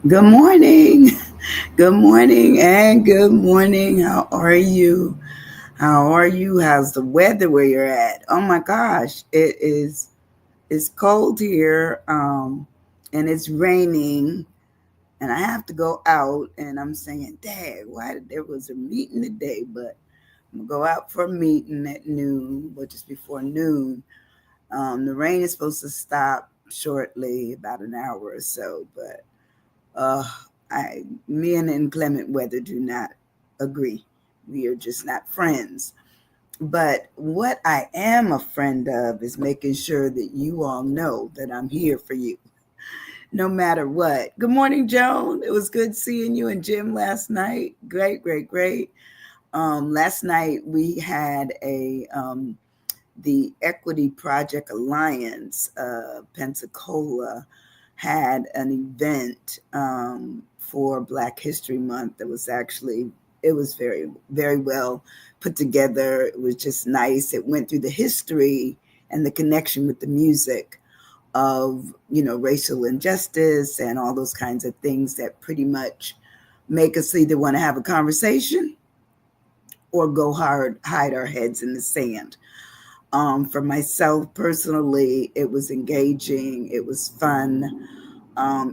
Good morning. Good morning and good morning. How are you? How are you? How's the weather where you're at? Oh my gosh, it's cold here and it's raining and I have to go out and I'm saying, "Dad, why there was a meeting today, but I'm going to go out for a meeting at noon, or just before noon. The rain is supposed to stop shortly, about an hour or so, but Uh, me and inclement weather do not agree. We are just not friends. But what I am a friend of is making sure that you all know that I'm here for you, no matter what. Good morning, Joan. It was good seeing you and Jim last night. Great, great, great. Last night we had the Equity Project Alliance, Pensacola, had an event for Black History Month that was actually it was very very well put together. It was just nice. It went through the history and the connection with the music of racial injustice and all those kinds of things that pretty much make us either want to have a conversation or go hide our heads in the sand. For myself personally, it was engaging, it was fun,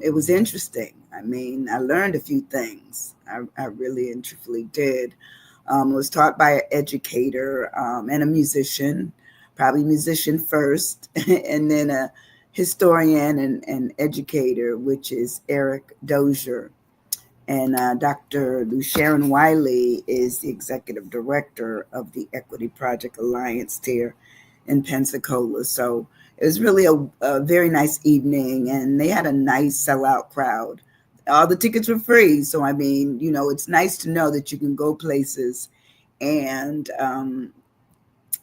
it was interesting. I mean, I learned a few things. I really and truthfully did. I was taught by an educator and a musician, probably musician first, and then a historian and educator, which is Eric Dozier. And Dr. Sharon Wiley is the executive director of the Equity Project Alliance there in Pensacola. So it was really a very nice evening, and they had a nice sellout crowd. All the tickets were free. So, I mean, it's nice to know that you can go places and and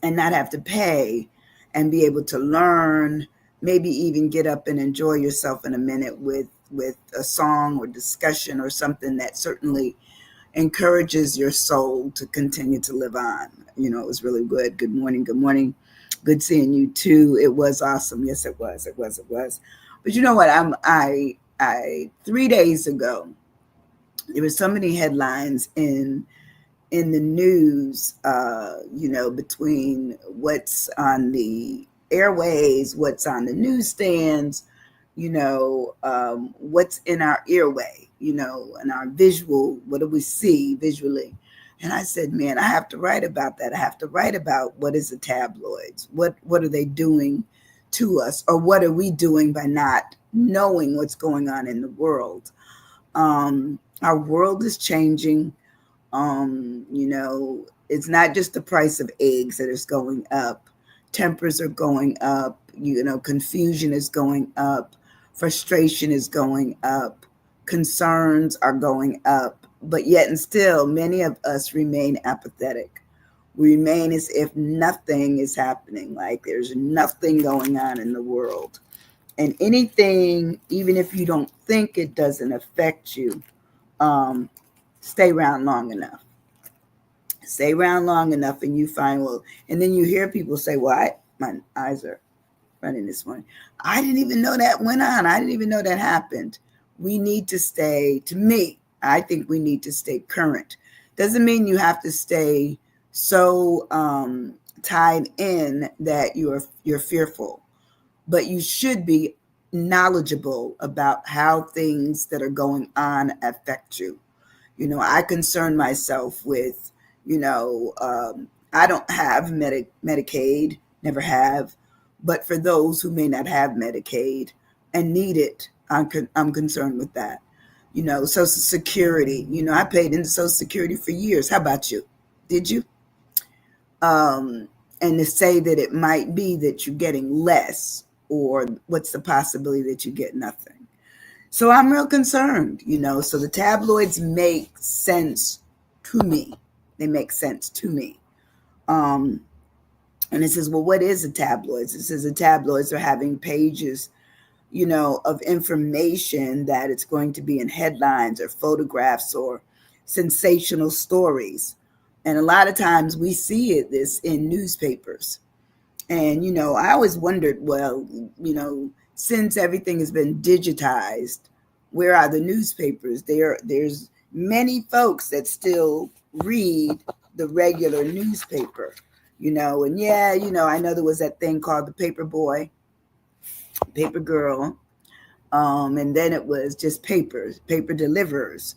not have to pay and be able to learn, maybe even get up and enjoy yourself in a minute with a song or discussion or something that certainly encourages your soul to continue to live on. It was really good. Good morning. Good morning. Good seeing you too. It was awesome. Yes, it was. It was. It was. But you know what? I 3 days ago there were so many headlines in the news, between what's on the airways, what's on the newsstands, what's in our earway, and our visual, what do we see visually? And I said, man, I have to write about that. I have to write about what is the tabloids? What are they doing to us? Or what are we doing by not knowing what's going on in the world? Our world is changing. It's not just the price of eggs that is going up. Tempers are going up. Confusion is going up. Frustration is going up. Concerns are going up. But yet and still, many of us remain apathetic. We remain as if nothing is happening, like there's nothing going on in the world. And anything, even if you don't think it doesn't affect you, um, stay around long enough. Stay around long enough and you find, well, and then you hear people say, well, my eyes are running this morning. I didn't even know that went on. I didn't even know that happened. We need to stay, to me, I think we need to stay current. Doesn't mean you have to stay so tied in that you're fearful, but you should be knowledgeable about how things that are going on affect you. I concern myself with, I don't have Medicaid, never have, but for those who may not have Medicaid and need it, I'm concerned with that. Social Security, I paid into Social Security for years. How about you? Did you? And to say that it might be that you're getting less, or what's the possibility that you get nothing? So I'm real concerned. So the tabloids make sense to me. They make sense to me. Um, and it says, well, what is a tabloids? It says the tabloids are having pages, of information that it's going to be in headlines or photographs or sensational stories. And a lot of times we see this in newspapers. And, I always wondered, well, since everything has been digitized, Where are the newspapers? There's many folks that still read the regular newspaper, and yeah, I know there was that thing called the paper boy, paper girl, and then it was just paper deliverers.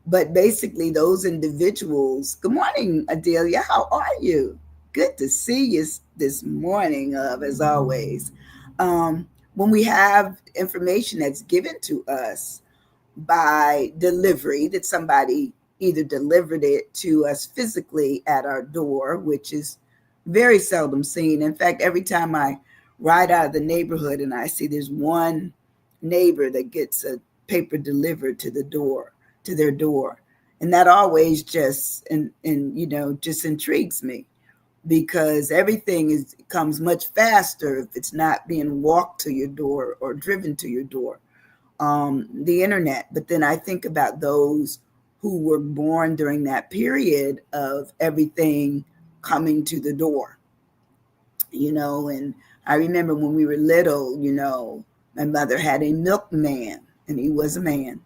But basically, those individuals. Good morning, Adelia. How are you? Good to see you this morning, as always. When we have information that's given to us by delivery, that somebody either delivered it to us physically at our door, which is very seldom seen. In fact, every time I ride out of the neighborhood and I see there's one neighbor that gets a paper delivered to the door, to their door. And that always just intrigues me, because everything comes much faster if it's not being walked to your door or driven to your door. The internet. But then I think about those who were born during that period of everything coming to the door, and I remember when we were little, my mother had a milkman, and he was a man,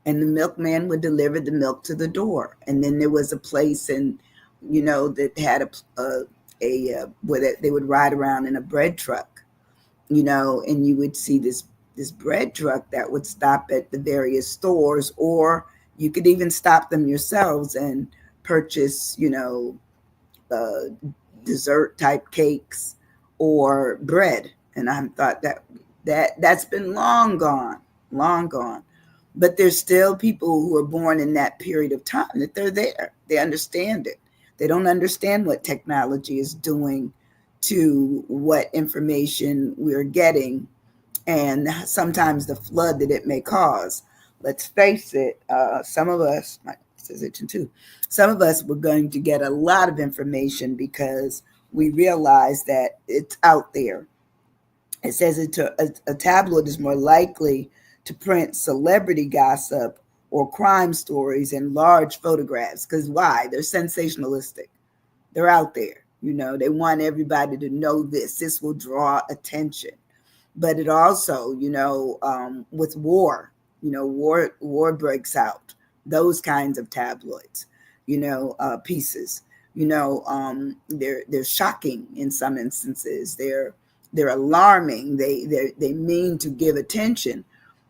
and the milkman would deliver the milk to the door. And then there was a place that had where they would ride around in a bread truck, and you would see this bread truck that would stop at the various stores, or you could even stop them yourselves and purchase, uh, dessert type cakes or bread. And I thought that's been long gone, long gone. But there's still people who are born in that period of time that they're there. They understand it. They don't understand what technology is doing to what information we're getting, and sometimes the flood that it may cause. Let's face it, some of us, my sister's itching too, some of us were going to get a lot of information because we realize that it's out there. It says a tabloid is more likely to print celebrity gossip or crime stories in large photographs. Because why? They're sensationalistic. They're out there. They want everybody to know this. This will draw attention. But it also, with war, war breaks out. Those kinds of tabloids, pieces. They're shocking in some instances. They're alarming. They mean to give attention.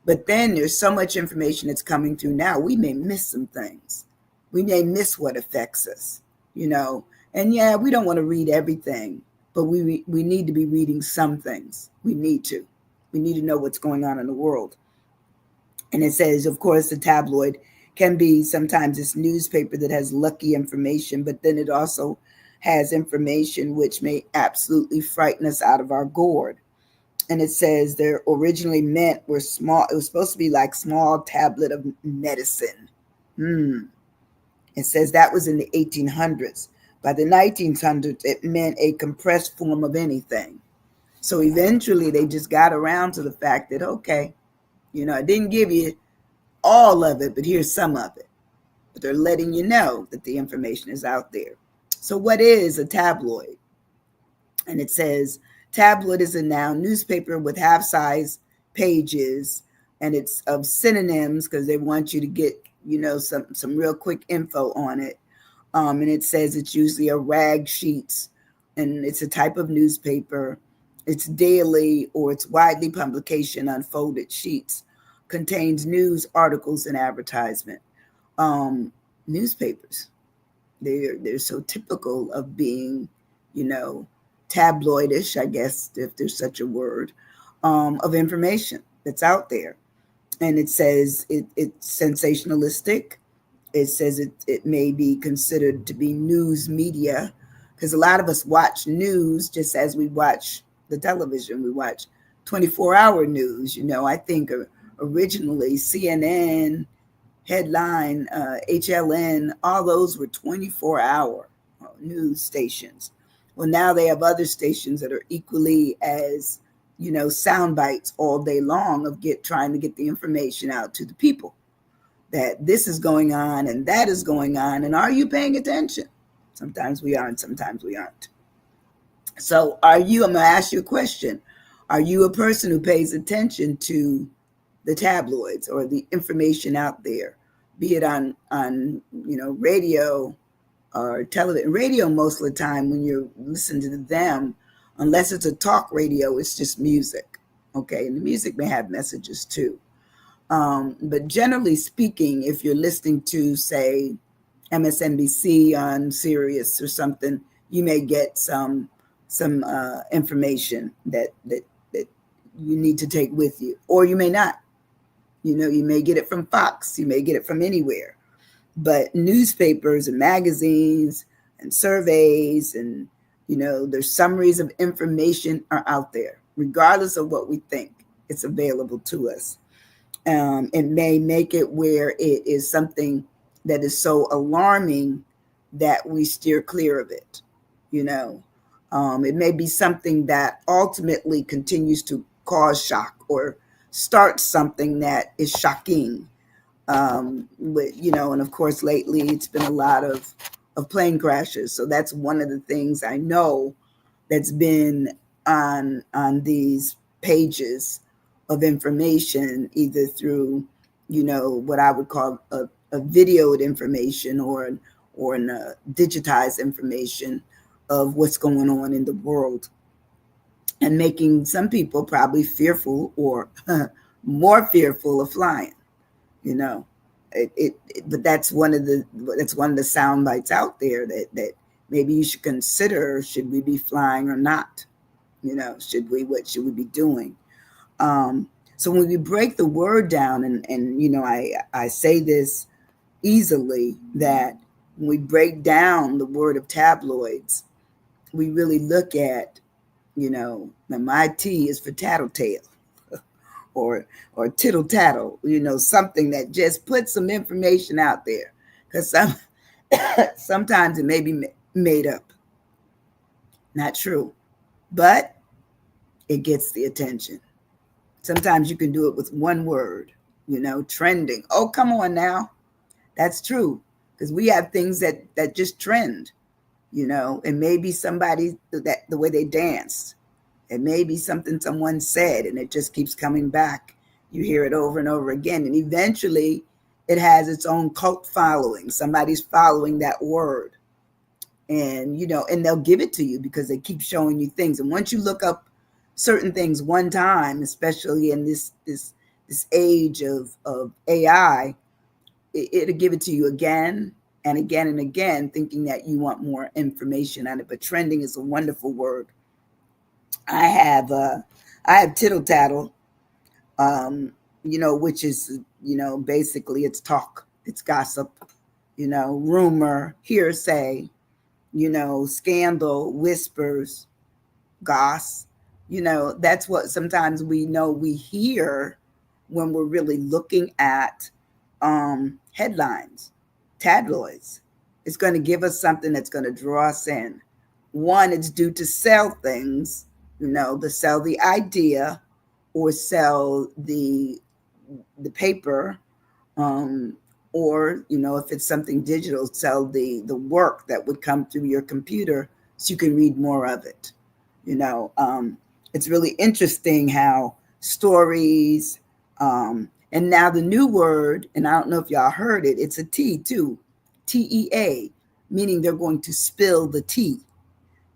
But then there's so much information that's coming through now. We may miss some things. We may miss what affects us. And yeah, we don't want to read everything, but we need to be reading some things. We need to know what's going on in the world. And it says, of course, the tabloid can be sometimes this newspaper that has lucky information, but then it also has information which may absolutely frighten us out of our gourd. And it says they're originally meant were small. It was supposed to be like small tablet of medicine. It says that was in the 1800s. By the 1900s, it meant a compressed form of anything. So eventually they just got around to the fact that, okay, I didn't give you all of it, but here's some of it. But they're letting you know that the information is out there. So what is a tabloid? And it says tabloid is a noun, newspaper with half-size pages, and it's of synonyms because they want you to get, some real quick info on it. And it says it's usually a rag sheets, and it's a type of newspaper. It's daily or it's widely publication on folded sheets. Contains news, articles, and advertisement. Newspapers. They're so typical of being, tabloidish, I guess, if there's such a word, of information that's out there. And it says it's sensationalistic. It says it may be considered to be news media, because a lot of us watch news just as we watch the television. We watch 24-hour news. I think originally CNN, Headline, HLN, all those were 24-hour news stations. Well, now they have other stations that are equally as, sound bites all day long of trying to get the information out to the people that this is going on and that is going on. And are you paying attention? Sometimes we are and sometimes we aren't. So I'm going to ask you a question. Are you a person who pays attention to the tabloids or the information out there, be it on radio or television. Radio, most of the time when you're listening to them, unless it's a talk radio, it's just music. Okay, and the music may have messages too. But generally speaking, if you're listening to, say, MSNBC on Sirius or something, you may get some information that you need to take with you, or you may not. You may get it from Fox, you may get it from anywhere. But newspapers and magazines and surveys and their summaries of information are out there, regardless of what we think. It's available to us. It may make it where it is something that is so alarming that we steer clear of it. You know, it may be something that ultimately continues to cause shock or start something that is shocking. And of course, lately it's been a lot of plane crashes. So that's one of the things I know that's been on these pages of information, either through what I would call a videoed information or an digitized information of what's going on in the world, and making some people probably fearful or more fearful of flying. you know but that's one of the sound bites out there that maybe you should consider. Should we be flying or not? What should we be doing? So when we break the word down, and I say this easily, that when we break down the word of tabloids, we really look at, my T is for tattletale, or tittle tattle, something that just puts some information out there. Because sometimes it may be made up, not true, but it gets the attention. Sometimes you can do it with one word, trending. Oh, come on now. That's true. Because we have things that just trend, and maybe somebody, that the way they danced. It may be something someone said, and it just keeps coming back. You hear it over and over again, and eventually it has its own cult following. Somebody's following that word, and they'll give it to you because they keep showing you things. And once you look up certain things one time, especially in this age of AI, it'll give it to you again and again and again, thinking that you want more information on it. But trending is a wonderful word. I have tittle tattle, which is, basically it's talk, it's gossip, rumor, hearsay, scandal, whispers, goss. That's what sometimes we hear when we're really looking at headlines, tabloids. It's going to give us something that's going to draw us in. One, it's due to sell things, to sell the idea or sell the paper, or if it's something digital, sell the work that would come through your computer so you can read more of it. It's really interesting how stories, and now the new word, and I don't know if y'all heard it, it's a T too, TEA, meaning they're going to spill the tea.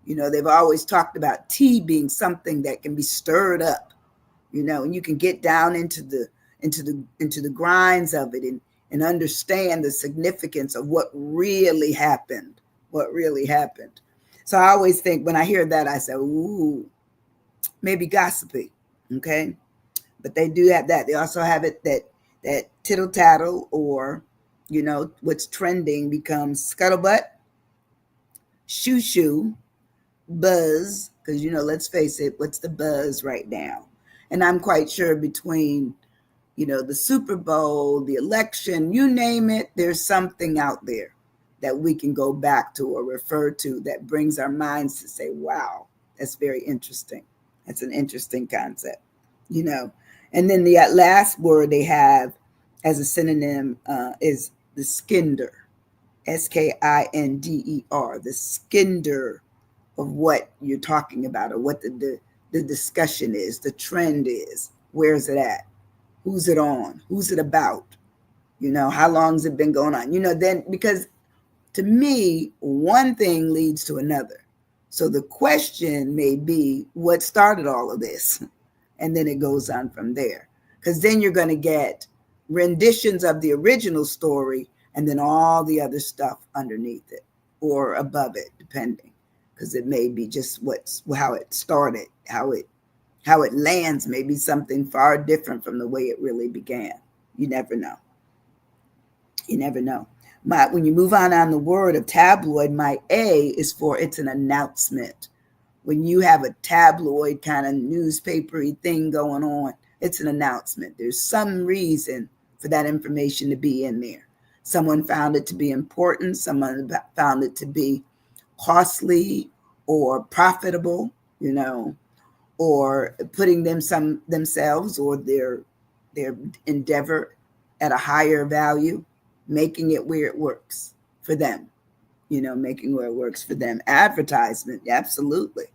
They've always talked about tea being something that can be stirred up, and you can get down into the grinds of it, and understand the significance of what really happened. So I always think, when I hear that, I say, ooh, maybe gossipy. Okay. But they do have that. They also have it that tittle tattle, or, what's trending becomes scuttlebutt, shoo shoo, buzz. Because, let's face it, what's the buzz right now? And I'm quite sure between, the Super Bowl, the election, you name it, there's something out there that we can go back to or refer to that brings our minds to say, wow, that's very interesting. That's an interesting concept, And then the last word they have as a synonym is the skinder, SKINDER, the skinder of what you're talking about, or what the discussion is, the trend is. Where's it at? Who's it on? Who's it about? How long's it been going on? Then, because to me, one thing leads to another. So the question may be, what started all of this? And then it goes on from there. Because then you're going to get renditions of the original story and then all the other stuff underneath it or above it, depending. Because it may be just how it started, how it lands, maybe something far different from the way it really began. You never know. You never know. When you move on the word of tabloid, my A is for it's an announcement. When you have a tabloid kind of newspapery thing going on, it's an announcement. There's some reason for that information to be in there. Someone found it to be important. Someone found it to be costly or profitable, or putting themselves or their endeavor at a higher value, making it where it works for them, making where it works for them. Advertisement, absolutely.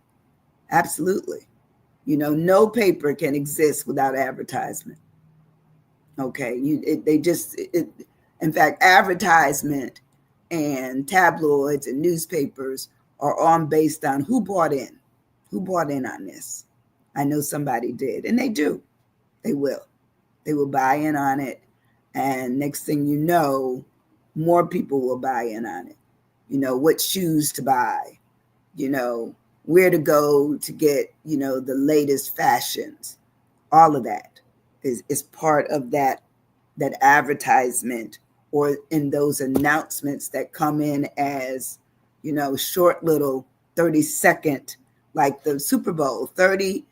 No paper can exist without advertisement. Okay, in fact, advertisement and tabloids and newspapers are all based on who bought in on this. I know somebody did, and they do. They will buy in on it, and next thing you know, more people will buy in on it. What shoes to buy, where to go to get, the latest fashions. All of that is part of that advertisement, or in those announcements that come in as, short little 30-second, like the Super Bowl, 30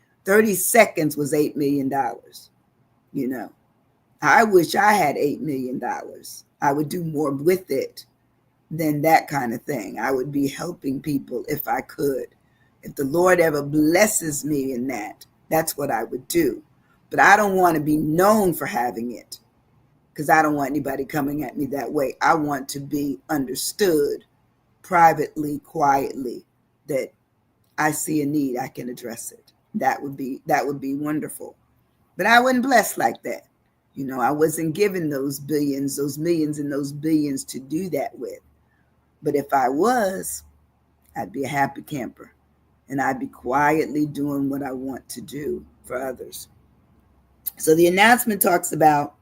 seconds was $8 million. I wish I had $8 million. I would do more with it than that kind of thing. I would be helping people if I could. If the Lord ever blesses me in that, that's what I would do. But I don't want to be known for having it, because I don't want anybody coming at me that way. I want to be understood privately, quietly, that I see a need, I can address it. That would be wonderful. But I wasn't blessed like that. I wasn't given those billions, those millions, and those billions to do that with. But if I was, I'd be a happy camper, and I'd be quietly doing what I want to do for others. So the announcement talks about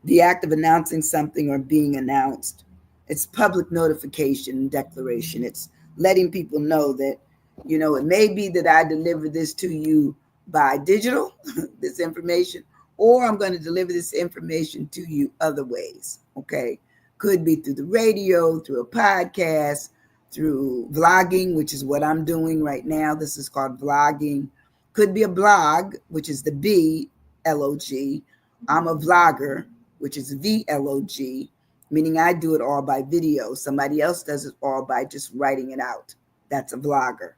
the act of announcing something or being announced. It's public notification and declaration. It's letting people know that, it may be that I deliver this to you by digital, this information, or I'm going to deliver this information to you other ways, okay? Could be through the radio, through a podcast, through vlogging, which is what I'm doing right now. This is called vlogging. Could be a blog, which is the B-L-O-G. I'm a vlogger, which is V-L-O-G, meaning I do it all by video. Somebody else does it all by just writing it out. That's a vlogger.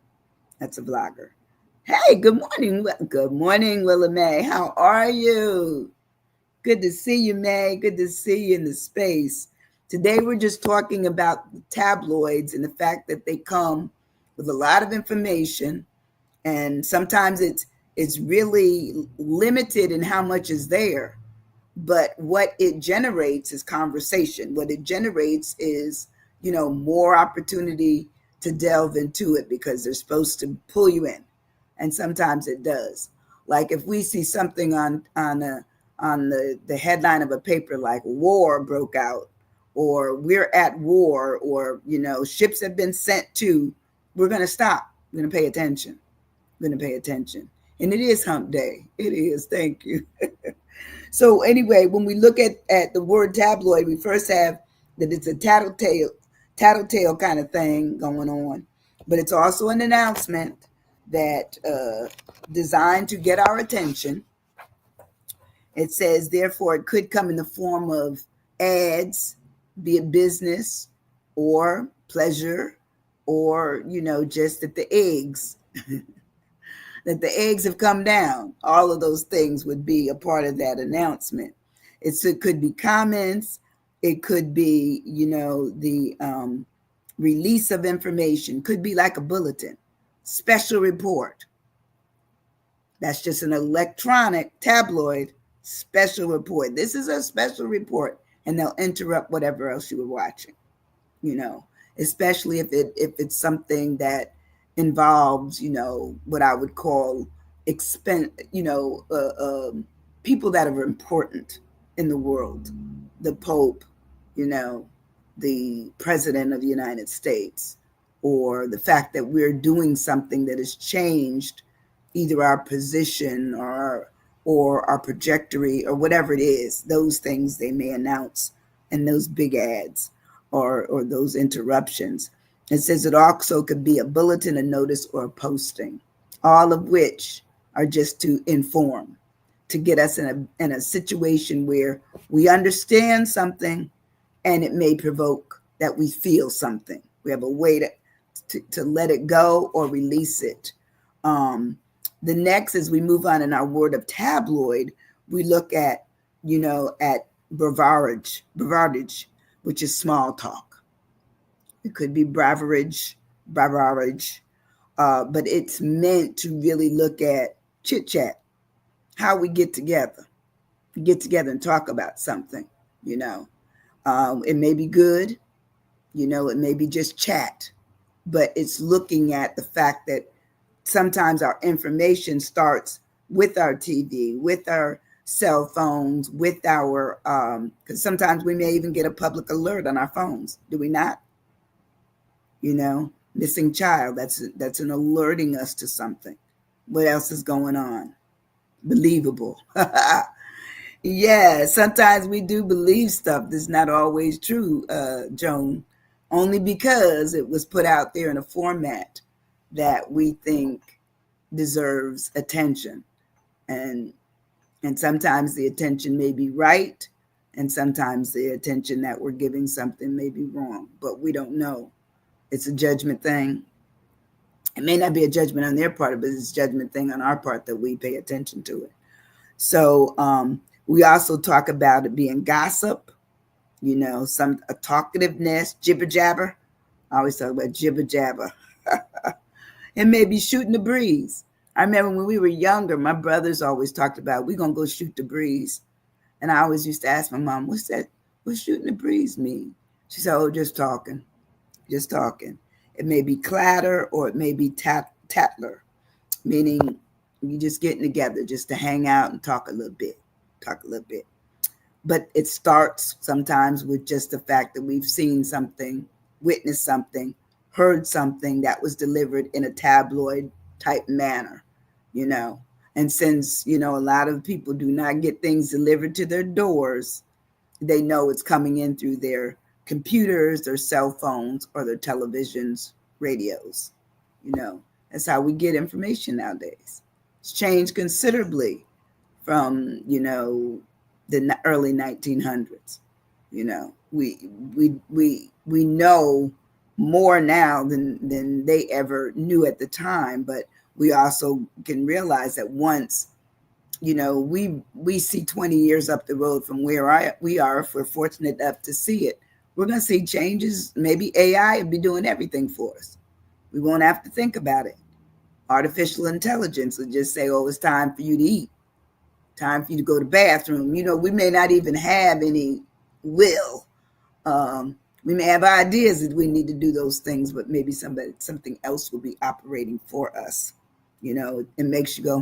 Hey, good morning. Good morning, Willa Mae. How are you? Good to see you, May. Good to see you in the space. Today, we're just talking about the tabloids and the fact that they come with a lot of information. And sometimes it's really limited in how much is there. But what it generates is conversation. What it generates is, more opportunity to delve into it, because they're supposed to pull you in. And sometimes it does. Like if we see something on the headline of a paper, like war broke out, or we're at war, or, ships have been sent to, we're going to stop. We're going to pay attention. And it is hump day. It is. Thank you. So anyway, when we look at the word tabloid, we first have that it's a tattletale kind of thing going on, but it's also an announcement that designed to get our attention. It says, therefore, it could come in the form of ads, be it business or pleasure, or, just that the eggs that the eggs have come down. All of those things would be a part of that announcement. It could be comments. It could be, the release of information. Could be like a bulletin, special report. That's just an electronic tabloid Special report. This is a special report. And they'll interrupt whatever else you were watching, you know, especially if it's something that involves, what I would call people that are important in the world, the Pope, you know, the President of the United States, or the fact that we're doing something that has changed either our position or our trajectory or whatever it is. Those things they may announce in those big ads or those interruptions. It says it also could be a bulletin, a notice, or a posting, all of which are just to inform, to get us in a situation where we understand something and it may provoke that we feel something. We have a way to let it go or release it. The next, as we move on in our word of tabloid, we look at, at bravardage, which is small talk. It could be bravardage, but it's meant to really look at chit chat, how we get together and talk about something. It may be good, it may be just chat, but it's looking at the fact that sometimes our information starts with our TV, with our cell phones, with our, because sometimes we may even get a public alert on our phones. Do we not? Missing child, that's an alerting us to something. What else is going on? Believable. Yeah, sometimes we do believe stuff that's not always true, Joan, only because it was put out there in a format that we think deserves attention. And sometimes the attention may be right, and sometimes the attention that we're giving something may be wrong, but we don't know. It's a judgment thing. It may not be a judgment on their part, but it's a judgment thing on our part that we pay attention to it. So we also talk about it being gossip, a talkativeness, jibber jabber. I always talk about jibber jabber. And maybe shooting the breeze. I remember when we were younger, my brothers always talked about, we're going to go shoot the breeze. And I always used to ask my mom, what's that? What's shooting the breeze mean? She said, oh, just talking. Just talking. It may be clatter or it may be tattler, meaning you just getting together just to hang out and talk a little bit. But it starts sometimes with just the fact that we've seen something, witnessed something, heard something that was delivered in a tabloid type manner, And since, a lot of people do not get things delivered to their doors, they know it's coming in through their computers, their cell phones, or their televisions, radios. That's how we get information nowadays. It's changed considerably from, the early 1900s. We know more now than they ever knew at the time, but we also can realize that once, we see 20 years up the road from where we are, if we're fortunate enough to see it, we're going to see changes. Maybe AI will be doing everything for us. We won't have to think about it. Artificial intelligence will just say, oh, it's time for you to eat, time for you to go to the bathroom. We may not even have any will. We may have ideas that we need to do those things, but maybe something else will be operating for us. It makes you go,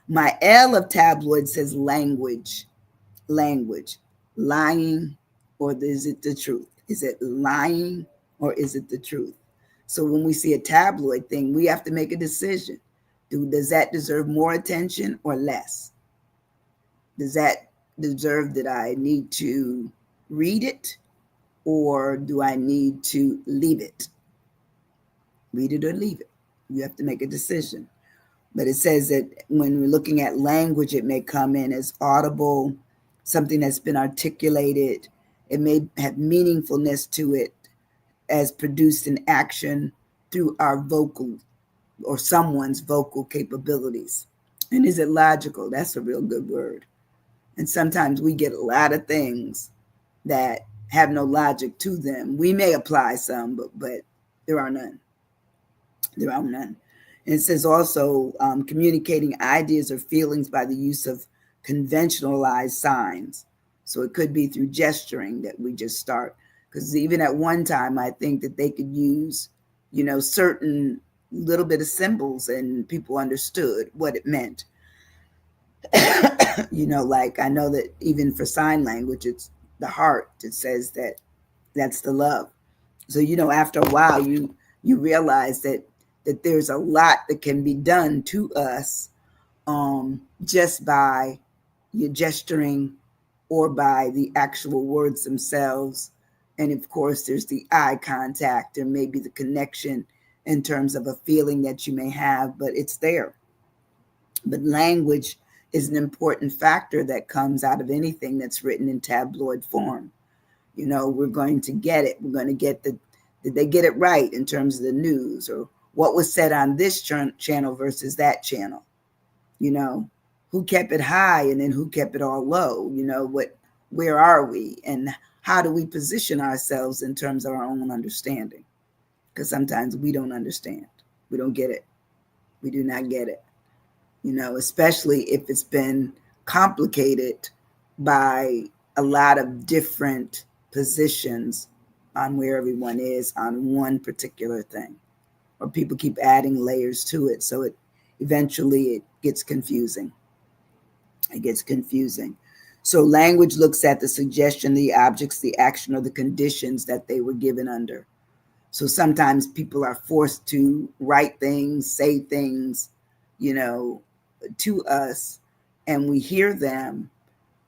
My L of tabloid says language. Lying, or is it the truth? Is it lying or is it the truth? So when we see a tabloid thing, we have to make a decision. Does that deserve more attention or less? Does that deserve that I need to read it, or do I need to leave it? Read it or leave it. You have to make a decision. But it says that when we're looking at language, it may come in as audible, something that's been articulated. It may have meaningfulness to it as produced in action through our vocal or someone's vocal capabilities. And is it logical? That's a real good word. And sometimes we get a lot of things that have no logic to them. We may apply some, but there are none. There are none. And it says also communicating ideas or feelings by the use of conventionalized signs. So it could be through gesturing that we just start. Because even at one time, I think that they could use, certain little bit of symbols and people understood what it meant. Like I know that even for sign language, it's the heart. It says that that's the love. So after a while, you realize that there's a lot that can be done to us just by your gesturing or by the actual words themselves. And of course, there's the eye contact and maybe the connection in terms of a feeling that you may have, but it's there. But language is an important factor that comes out of anything that's written in tabloid form. We're going to get it. We're going to get did they get it right in terms of the news, or what was said on this channel versus that channel? Who kept it high and then who kept it all low? Where are we? And how do we position ourselves in terms of our own understanding? Because sometimes we don't understand. We don't get it. We do not get it. Especially if it's been complicated by a lot of different positions on where everyone is on one particular thing, or people keep adding layers to it, so it eventually gets confusing. So language looks at the suggestion, the objects, the action, or the conditions that they were given under. So sometimes people are forced to write things, say things, to us, and we hear them,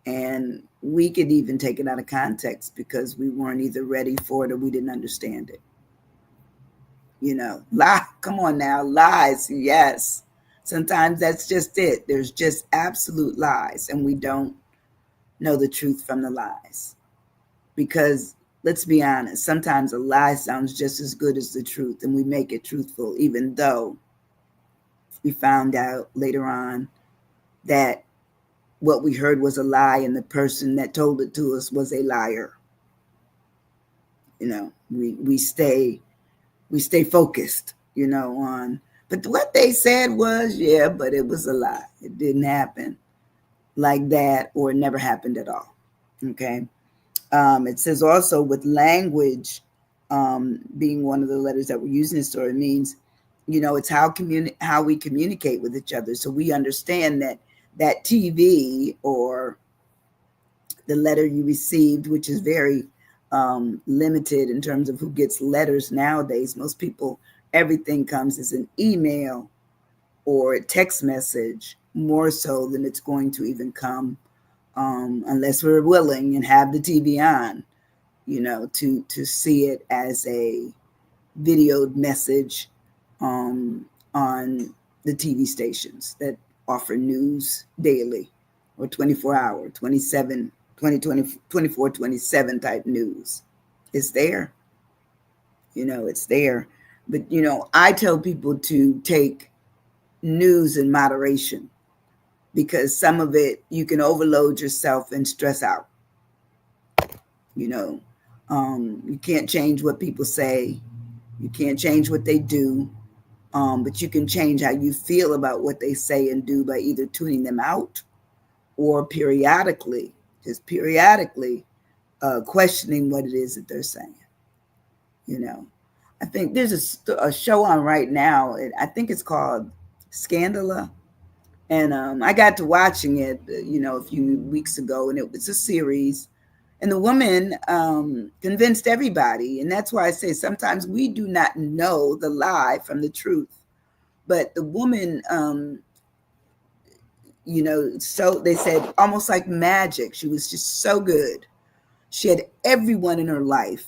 and we could even take it out of context because we weren't either ready for it or we didn't understand it. Lie. Come on now, lies. Yes. Sometimes that's just it. There's just absolute lies, and we don't know the truth from the lies. Because let's be honest, sometimes a lie sounds just as good as the truth, and we make it truthful, even though we found out later on that what we heard was a lie and the person that told it to us was a liar. We stay focused, on, but what they said was, yeah, but it was a lie. It didn't happen like that, or it never happened at all. Okay. It says also with language being one of the letters that we're using in story, means, it's how we communicate with each other. So we understand that TV or the letter you received, which is very limited in terms of who gets letters nowadays. Most people, everything comes as an email or a text message, more so than it's going to even come unless we're willing and have the TV on, to see it as a videoed message on the TV stations that offer news daily or 24-hour, 24/27 type news. It's there. It's there. But, I tell people to take news in moderation, because some of it you can overload yourself and stress out. You can't change what people say. You can't change what they do. But you can change how you feel about what they say and do by either tuning them out or periodically questioning what it is that they're saying. I think there's a show on right now. I think it's called Scandala. And I got to watching it, a few weeks ago, and it was a series. And the woman convinced everybody. And that's why I say sometimes we do not know the lie from the truth. But the woman, so they said almost like magic. She was just so good. She had everyone in her life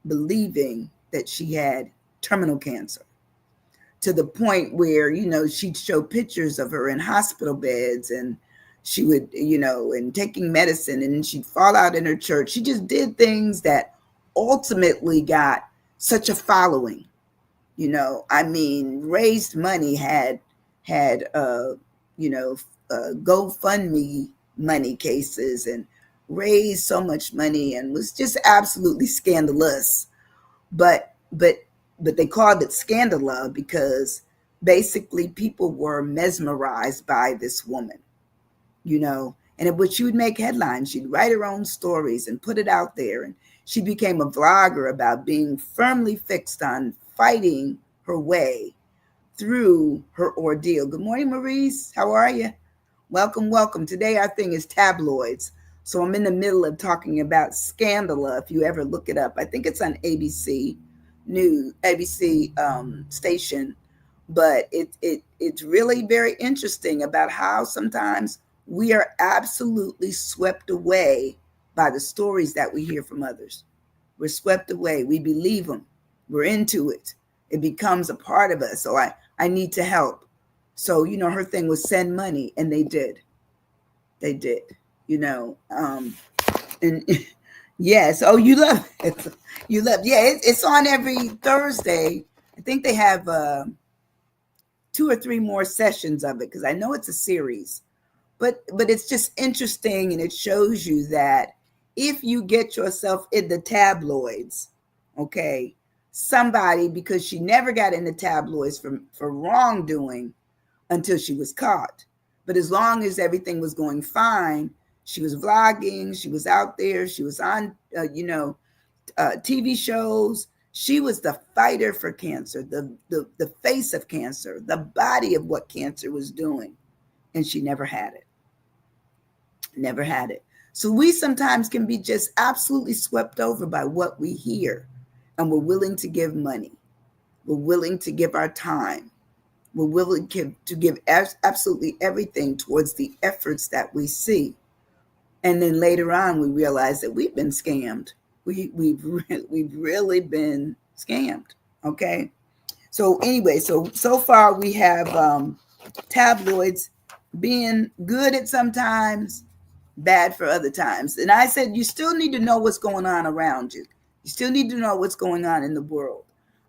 believing that she had terminal cancer, to the point where, she'd show pictures of her in hospital beds, and she would, and taking medicine, and she'd fall out in her church. She just did things that ultimately got such a following, raised money, had GoFundMe money cases, and raised so much money, and was just absolutely scandalous. But they called it Scandala because basically people were mesmerized by this woman, and it would she would make headlines. She'd write her own stories and put it out there. And she became a vlogger about being firmly fixed on fighting her way through her ordeal. Good morning, Maurice. How are you? Welcome, welcome. Today our thing is tabloids. So I'm in the middle of talking about Scandala. If you ever look it up, I think it's on ABC News, ABC station. But it's really very interesting about how sometimes we are absolutely swept away by the stories that we hear from others. We're swept away. We believe them. We're into it. It becomes a part of us. So I need to help. So, her thing was send money, and they did. They did, and yes. Oh, you love it. You love, yeah, it's on every Thursday. I think they have 2 or 3 more sessions of it because I know it's a series. But it's just interesting, and it shows you that if you get yourself in the tabloids, okay, somebody, because she never got in the tabloids for wrongdoing until she was caught. But as long as everything was going fine, she was vlogging, she was out there, she was on, TV shows. She was the fighter for cancer, the face of cancer, the body of what cancer was doing. And she never had it. Never had it. So we sometimes can be just absolutely swept over by what we hear. And we're willing to give money. We're willing to give our time. We're willing to give absolutely everything towards the efforts that we see. And then later on, we realize that we've been scammed. We've really been scammed. Okay. So anyway, so far we have tabloids being good at sometimes, bad for other times. And I said, you still need to know what's going on around you. You still need to know what's going on in the world.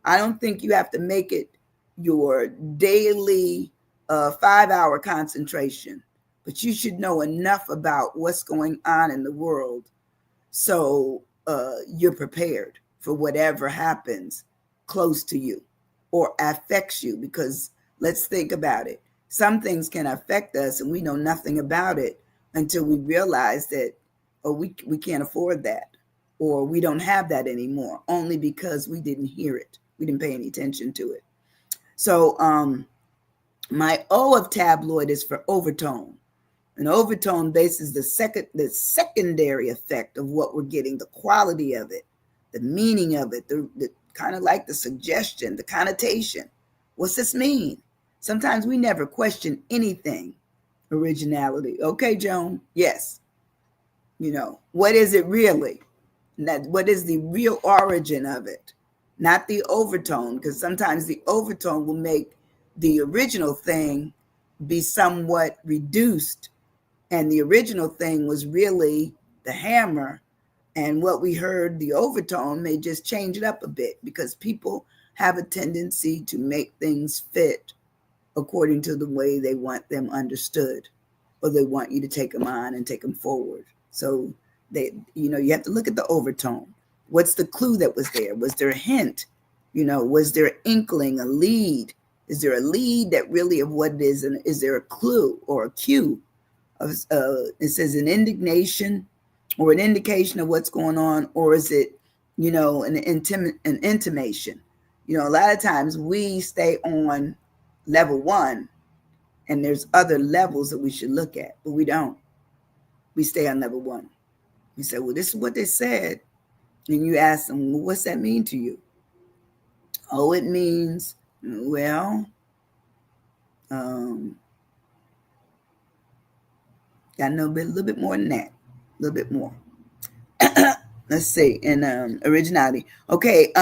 I don't think you have to make it your daily 5-hour concentration, but you should know enough about what's going on in the world so you're prepared for whatever happens close to you or affects you. Because let's think about it. Some things can affect us and we know nothing about it until we realize that, oh, we can't afford that, or we don't have that anymore, only because we didn't hear it. We didn't pay any attention to it. So my O of tabloid is for overtone. An overtone bases the secondary effect of what we're getting, the quality of it, the meaning of it, the kind of like the suggestion, the connotation. What's this mean? Sometimes we never question anything. Originality. Okay, Joan? Yes. What is it really? What is the real origin of it? Not the overtone, because sometimes the overtone will make the original thing be somewhat reduced. And the original thing was really the hammer. And what we heard, the overtone, may just change it up a bit, because people have a tendency to make things fit according to the way they want them understood, or they want you to take them on and take them forward. So you have to look at the overtone. What's the clue that was there? Was there a hint? Was there an inkling, a lead? Is there a lead that really of what it is? And is there a clue or a cue of, it says an indignation or an indication of what's going on? Or is it, an intimation? A lot of times we stay on level 1, and there's other levels that we should look at, but we don't. We stay on level 1. We say, well, this is what they said. And you ask them, well, what's that mean to you? Oh, it means, well, got to know a little bit more than that. A little bit more. Let's see. And originality. Okay.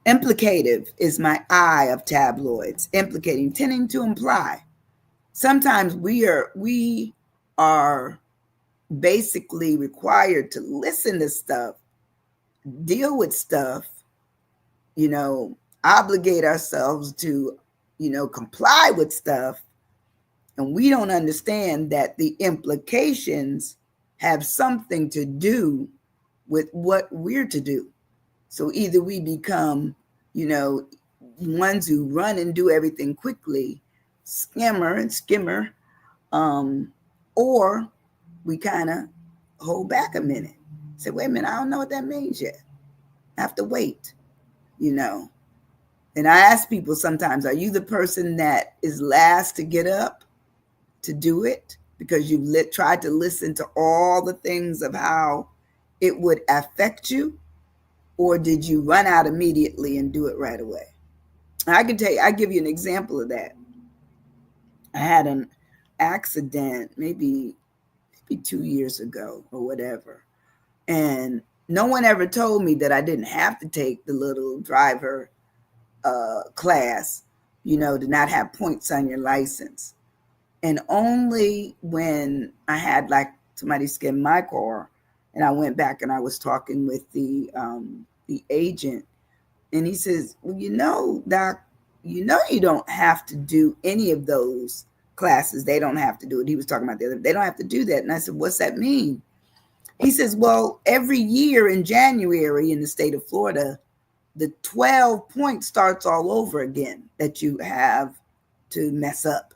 Implicative is my I of tabloids. Implicating, tending to imply. Sometimes we are basically required to listen to stuff, deal with stuff, obligate ourselves to, comply with stuff. And we don't understand that the implications have something to do with what we're to do. So either we become, ones who run and do everything quickly, skimmer and skimmer, or we kind of hold back a minute. Say, wait a minute, I don't know what that means yet. I have to wait, you know. And I ask people sometimes, are you the person that is last to get up to do it because you've tried to listen to all the things of how it would affect you? Or did you run out immediately and do it right away? I can tell you, I give you an example of that. I had an accident maybe 2 years ago or whatever. And no one ever told me that I didn't have to take the little driver class, to not have points on your license. And only when I had like somebody skim my car, and I went back and I was talking with the agent, and he says, "Well, Doc, you don't have to do any of those classes. They don't have to do it." He was talking about the other. They don't have to do that. And I said, "What's that mean?" He says, "Well, every year in January in the state of Florida, the 12 point starts all over again that you have to mess up."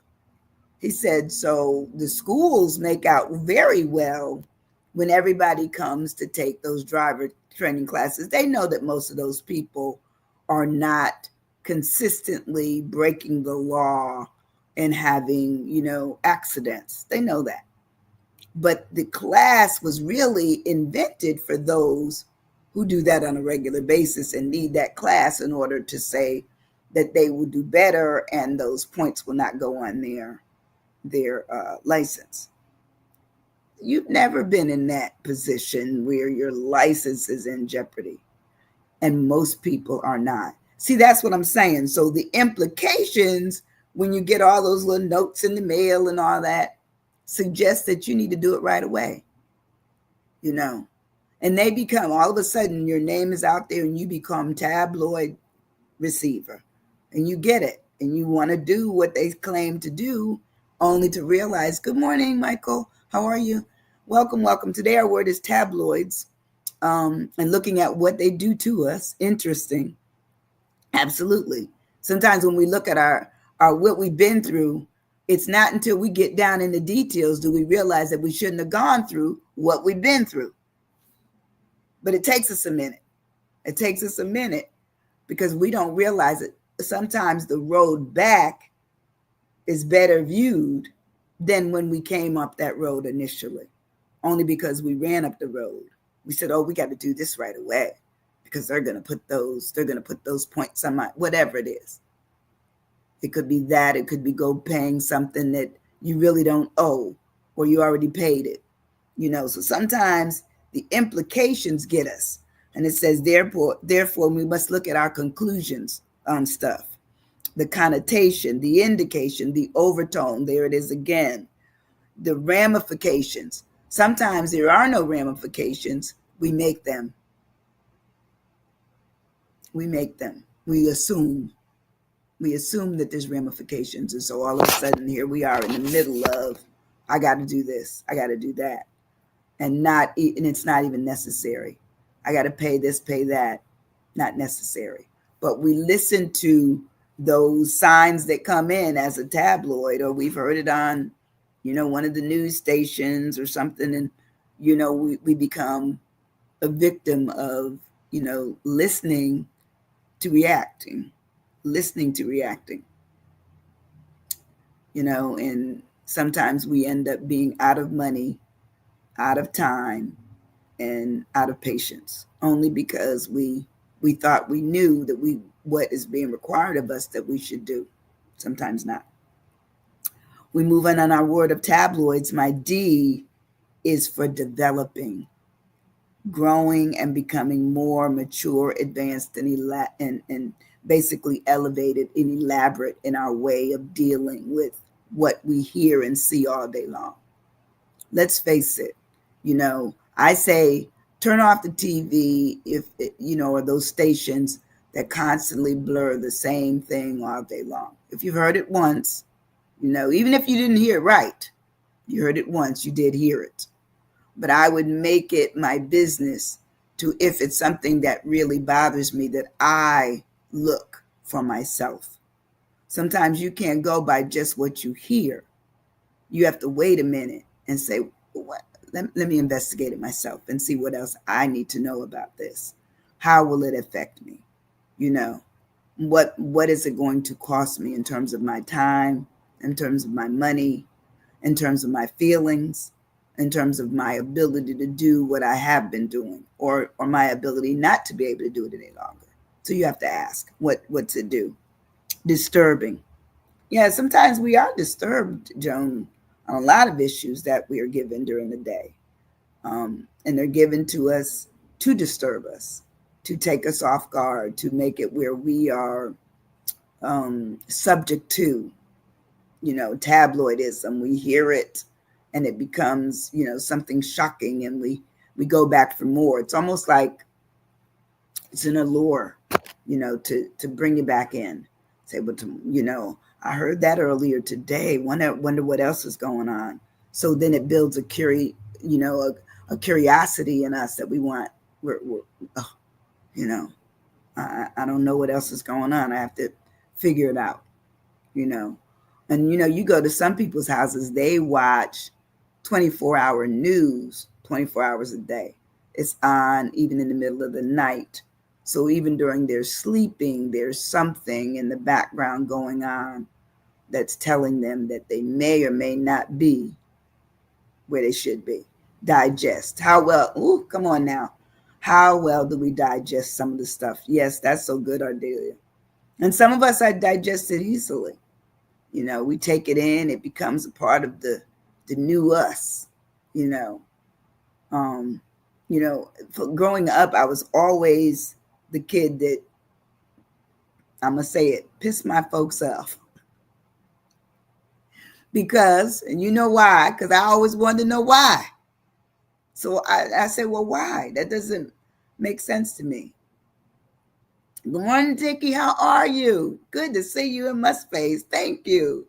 He said, so the schools make out very well when everybody comes to take those driver training classes. They know that most of those people are not consistently breaking the law and having, accidents. They know that. But the class was really invented for those who do that on a regular basis and need that class in order to say that they will do better and those points will not go on their license. You've never been in that position where your license is in jeopardy, and most people are not. See, that's what I'm saying. So the implications when you get all those little notes in the mail and all that suggest that you need to do it right away, and they become, all of a sudden your name is out there and you become tabloid receiver, and you get it, and you want to do what they claim to do, only to realize, good morning, Michael, how are you? Welcome. Today our word is tabloids, and looking at what they do to us. Interesting. Absolutely. Sometimes when we look at our what we've been through, it's not until we get down in the details do we realize that we shouldn't have gone through what we've been through. But it takes us a minute. It takes us a minute because we don't realize it. Sometimes the road back is better viewed than when we came up that road initially, only because we ran up the road. We said, oh, we got to do this right away because they're going to put those points on my, whatever it is. It could be that, it could be go paying something that you really don't owe or you already paid it, so sometimes the implications get us. And it says, therefore, we must look at our conclusions on stuff. The connotation, the indication, the overtone, there it is again. The ramifications. Sometimes there are no ramifications. We make them. We assume that there's ramifications. And so all of a sudden here we are in the middle of, I got to do this, I got to do that. And it's not even necessary. I got to pay this, pay that. Not necessary. But we listen to those signs that come in as a tabloid, or we've heard it on, one of the news stations or something. And, we become a victim of, listening to reacting, and sometimes we end up being out of money, out of time, and out of patience, only because we thought we knew that what is being required of us that we should do. Sometimes not. We move on our word of tabloids. My D is for developing, growing, and becoming more mature, advanced, and basically elevated and elaborate in our way of dealing with what we hear and see all day long. Let's face it, I say turn off the TV if, or those stations that constantly blur the same thing all day long. If you've heard it once, even if you didn't hear it right, you heard it once, you did hear it. But I would make it my business to, if it's something that really bothers me, that I look for myself. Sometimes you can't go by just what you hear. You have to wait a minute and say, what? Let me investigate it myself and see what else I need to know about this. How will it affect me? You know, what is it going to cost me in terms of my time, in terms of my money, in terms of my feelings, in terms of my ability to do what I have been doing, or my ability not to be able to do it any longer. So you have to ask, what to do. Disturbing. Yeah, sometimes we are disturbed, Joan, on a lot of issues that we are given during the day. And they're given to us to disturb us, to take us off guard, to make it where we are subject to, tabloidism. We hear it and it becomes, something shocking, and we go back for more. It's almost like it's an allure, to bring you back in. Say, but I heard that earlier today. Wonder what else is going on. So then it builds a curiosity in us that we want. We're oh, you know, I don't know what else is going on. I have to figure it out. you know. And you go to some people's houses, they watch 24-hour news 24 hours a day. It's on even in the middle of the night. So even during their sleeping, there's something in the background going on that's telling them that they may or may not be where they should be. Digest. How well, come on now. How well do we digest some of the stuff? Yes, that's so good, Ardelia. And some of us, I digest it easily. We take it in, it becomes a part of the new us, you know. Um, growing up, I was always the kid that, I'm gonna say it, pissed my folks off. Because, and you know why? Because I always wanted to know why. So I said, well, why? That doesn't make sense to me. Good morning, Dickie. How are you? Good to see you in my space. Thank you.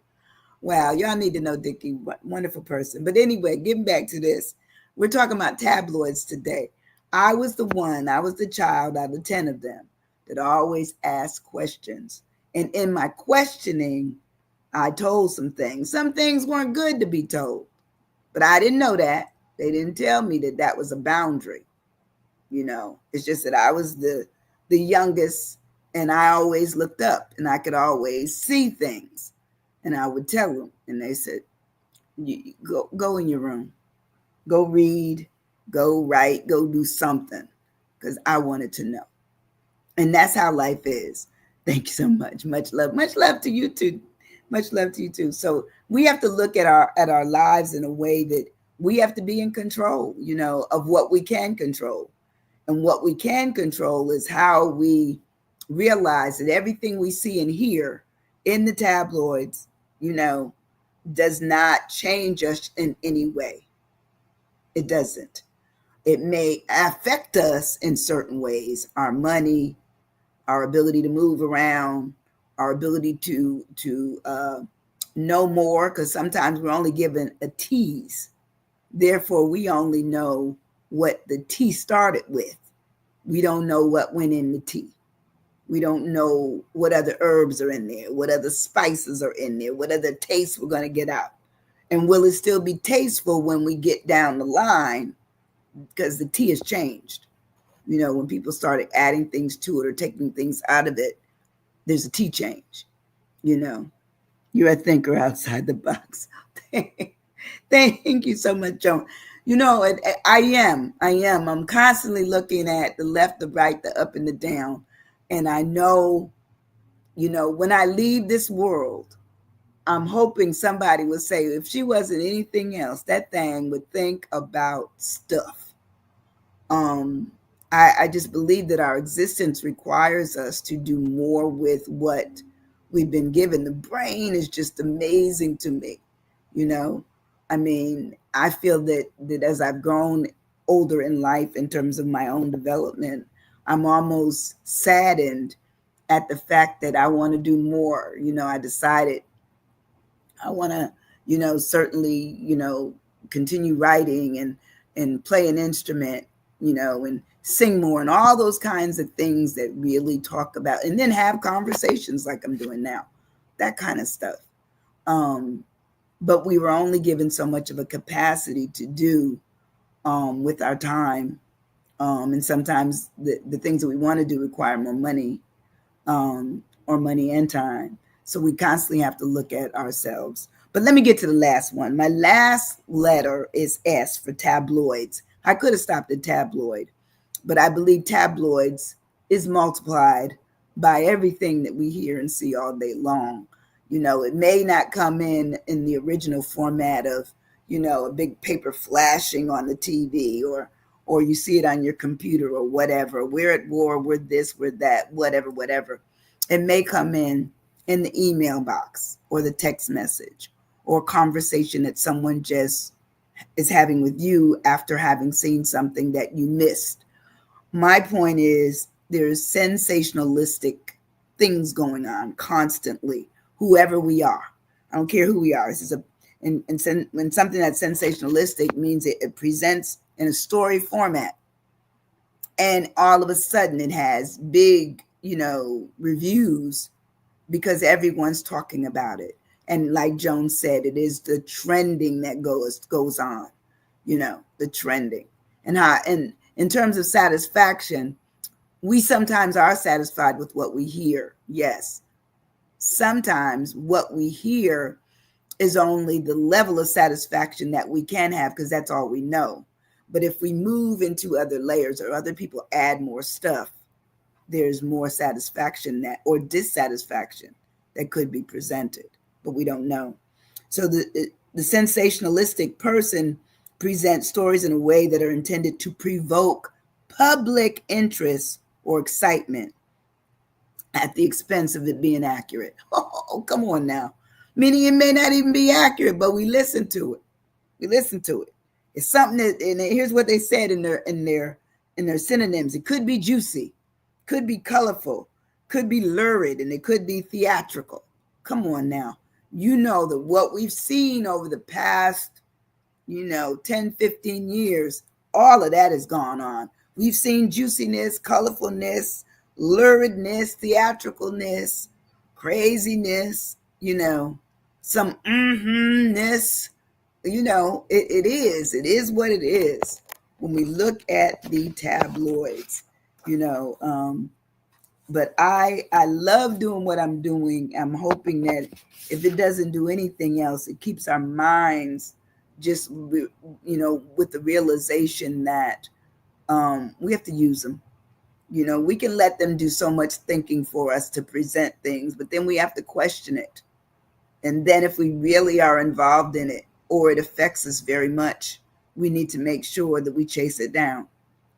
Wow, y'all need to know Dickie. Wonderful person. But anyway, getting back to this, we're talking about tabloids today. I was the child out of 10 of them that always asked questions. And in my questioning, I told some things. Some things weren't good to be told, but I didn't know that. They didn't tell me that that was a boundary. It's just that I was the youngest, and I always looked up and I could always see things. And I would tell them, and they said, go in your room, go read, go write, go do something, because I wanted to know. And that's how life is. Thank you so much. Much love. Much love to you too. Much love to you too. So we have to look at our lives in a way that we have to be in control, of what we can control. And what we can control is how we realize that everything we see and hear in the tabloids, does not change us in any way. It doesn't. It may affect us in certain ways, our money, our ability to move around, our ability to know more, because sometimes we're only given a tease. Therefore, we only know what the tea started with. We don't know what went in the tea. We don't know what other herbs are in there, what other spices are in there, what other tastes we're going to get out. And will it still be tasteful when we get down the line? Because the tea has changed. When people started adding things to it or taking things out of it, there's a tea change. You're a thinker outside the box. Thank you so much, Joan. I am. I'm constantly looking at the left, the right, the up, and the down. And I know, when I leave this world, I'm hoping somebody will say, if she wasn't anything else, that thing would think about stuff. I just believe that our existence requires us to do more with what we've been given. The brain is just amazing to me. I feel that as I've grown older in life in terms of my own development, I'm almost saddened at the fact that I want to do more. I decided I want to, certainly, continue writing and play an instrument. and sing more and all those kinds of things that really talk about, and then have conversations like I'm doing now, that kind of stuff. But we were only given so much of a capacity to do with our time. And sometimes the things that we want to do require more money, or money and time. So we constantly have to look at ourselves. But let me get to the last one. My last letter is S for tabloids. I could have stopped at tabloid, but I believe tabloids is multiplied by everything that we hear and see all day long. It may not come in the original format of, a big paper flashing on the TV, or you see it on your computer or whatever. We're at war, we're this, we're that, whatever. It may come in the email box or the text message or conversation that someone just is having with you after having seen something that you missed. My point is there's sensationalistic things going on constantly, whoever we are. I don't care who we are. This is when something that's sensationalistic means it presents in a story format, and all of a sudden it has big, reviews because everyone's talking about it. And like Joan said, it is the trending that goes on, the trending. And in terms of satisfaction, we sometimes are satisfied with what we hear. Yes. Sometimes what we hear is only the level of satisfaction that we can have because that's all we know. But if we move into other layers or other people add more stuff, there's more satisfaction or dissatisfaction that could be presented, but we don't know. So the sensationalistic person presents stories in a way that are intended to provoke public interest or excitement at the expense of it being accurate. Oh, come on now. Meaning it may not even be accurate, but we listen to it. We listen to it. It's something that, and here's what they said in their synonyms. It could be juicy, could be colorful, could be lurid, and it could be theatrical. Come on now. You know that what we've seen over the past, 10, 15 years, all of that has gone on. We've seen juiciness, colorfulness, luridness, theatricalness, craziness, some ness. It is what it is when we look at the tabloids, but I love doing what I'm doing. I'm hoping that if it doesn't do anything else, it keeps our minds just, with the realization that we have to use them. We can let them do so much thinking for us to present things, but then we have to question it. And then if we really are involved in it or it affects us very much, we need to make sure that we chase it down,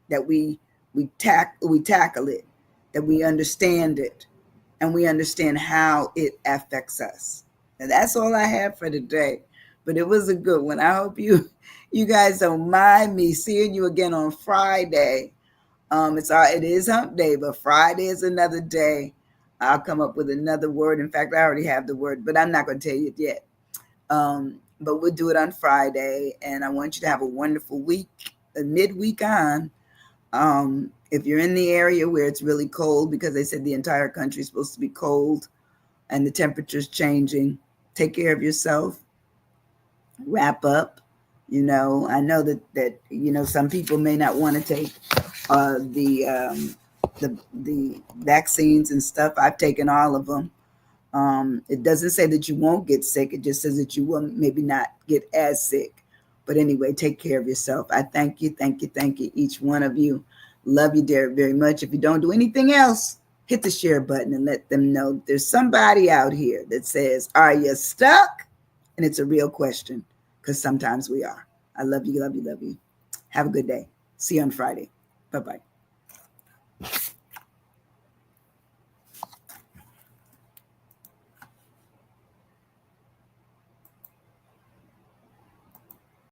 that we tackle it, that we understand it, and we understand how it affects us. And that's all I have for today. But it was a good one. I hope you guys don't mind me seeing you again on Friday. It is hump day, but Friday is another day. I'll come up with another word. In fact, I already have the word, but I'm not going to tell you it yet. But we'll do it on Friday, and I want you to have a wonderful week, a midweek on. If you're in the area where it's really cold, because they said the entire country is supposed to be cold and the temperature's changing, take care of yourself, wrap up. I know that some people may not want to take the vaccines and stuff. I've taken all of them. It doesn't say that you won't get sick. It just says that you will maybe not get as sick. But anyway, take care of yourself. I thank you, each one of you. Love you, Derek, very much. If you don't do anything else, hit the share button and let them know there's somebody out here that says, are you stuck? And it's a real question, because sometimes we are. I love you, love you, love you. Have a good day. See you on Friday. Bye-bye.